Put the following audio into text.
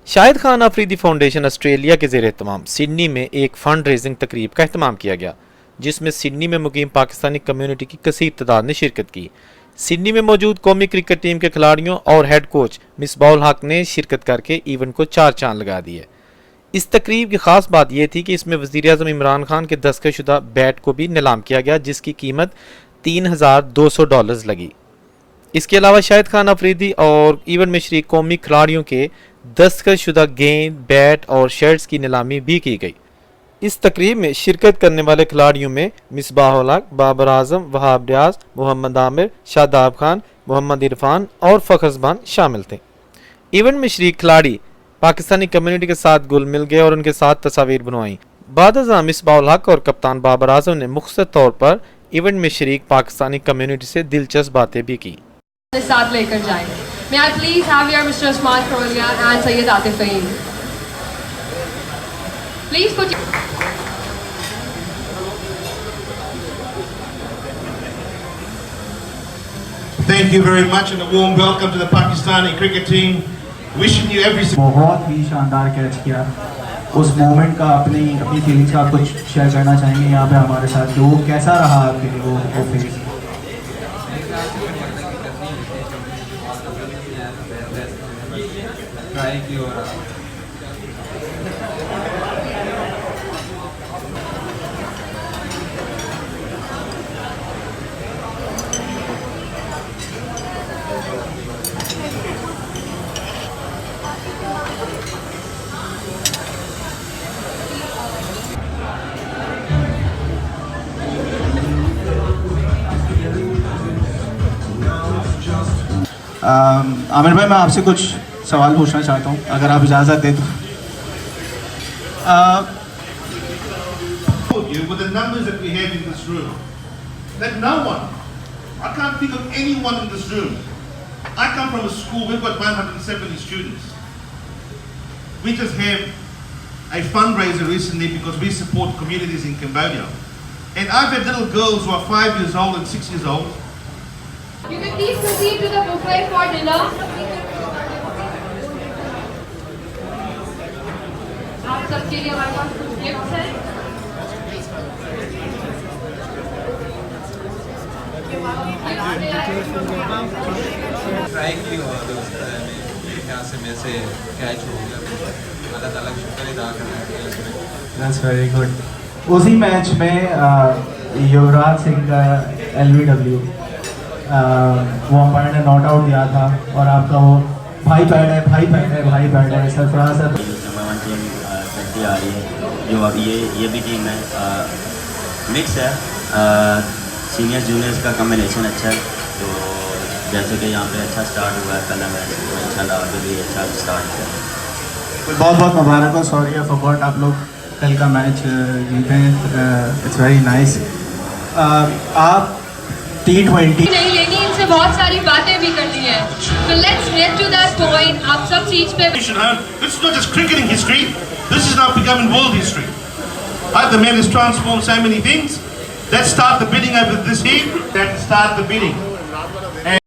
Shahid Khan Afridi foundation Australia के ज़ेर एहतमाम Sydney में एक फंड रेजिंग तकरीब का अहतमाम किया गया, जिसमें सिडनी में मुकीम पाकिस्तानी कम्युनिटी की कसीर तादाद ने शिरकत की। सिडनी में मौजूद कौमी क्रिकेट टीम के खिलाड़ियों और हेड कोच मिसबाउल हक ने शिरकत करके इवेंट को 4 चांद लगा दिए। इस तकरीब की खास बात यह थी कि इसमें वज़ीर-ए-आज़म इमरान खान के दस्तखतशुदा बैट को भी नीलाम किया गया, जिसकी कीमत $3,200 लगी। इसके अलावा शाहिद खान अफरीदी और इवेंट में शरीक कौमी खिलाड़ियों के दस्तखतशुदा गेंद, बैट और शर्ट्स की नीलामी भी की गई। इस तकरीब में शिरकत करने वाले खिलाड़ियों में मिसबाहुल हक, बाबर आजम, वहाब रियाज, मोहम्मद आमिर, शादाब खान, मोहम्मद इरफान और फखरजबान शामिल थे। इवेंट में शरीक खिलाड़ी पाकिस्तानी कम्युनिटी के साथ घुल मिल गए और उनके साथ तस्वीर बनवाई। बाद मिसबाहुल हक और कप्तान बाबर आजम ने मुख्तसर तौर पर इवेंट में शरीक पाकिस्तानी कम्युनिटी से दिलचस्प बातें भी की। साथ लेकर जाएं। May I please have here Mr. Usman Krolia and Shahid Afridi. Please put your... Thank you very much and a warm welcome to the Pakistani cricket team. Wishing you every... बहुत ही शानदार कैच किया। उस moment का अपनी feelings का कुछ share करना चाहेंगे यहाँ पे हमारे साथ, जो कैसा रहा आपके लिए वो फेज? ट्राई की हो रहा आमिर भाई, मैं आपसे कुछ सवाल पूछना चाहता हूँ, अगर आप इजाज़त दें तो। With the numbers that we have in this room, that no one, I can't think of anyone in this room. I come from a school, we've got 170 students. We just have a fundraiser recently because we support communities in Cambodia. And I've had little girls who are 5 years old and 6 years old. You can please proceed to the buffet for dinner. आप सबके लिए हमारे पास कुछ gifts हैं। Try की हो मेरे ख्याल से मेरे से कैच हो गया, अलग अलग शुक्र अदा करना है इसमें। That's very good। उसी मैच में युवराज सिंह का LBW वो अंपायर ने नॉट आउट दिया था और आपका वो भाई पैड है सरफराज है। टीम आ रही है जो अब ये भी टीम है, मिक्स है, सीनियर जूनियर्स का कॉम्बिनेशन अच्छा है। तो जैसे कि यहाँ पे अच्छा स्टार्ट हुआ है पहला मैच, तो इंशाल्लाह आगे भी अच्छा स्टार्ट है। बहुत बहुत मुबारक हो। सॉरी आई फॉरगॉट, आप लोग कल का मैच जीते, इट्स वेरी नाइस। आप T20 नहीं लेनी, इनसे बहुत सारी बातें भी करनी है। So let's get to that point। आप सब चीज पे This is not just cricketing history, this is now becoming world history. The man has transformed so many things. Let's start the bidding over this heat. Let's start the bidding.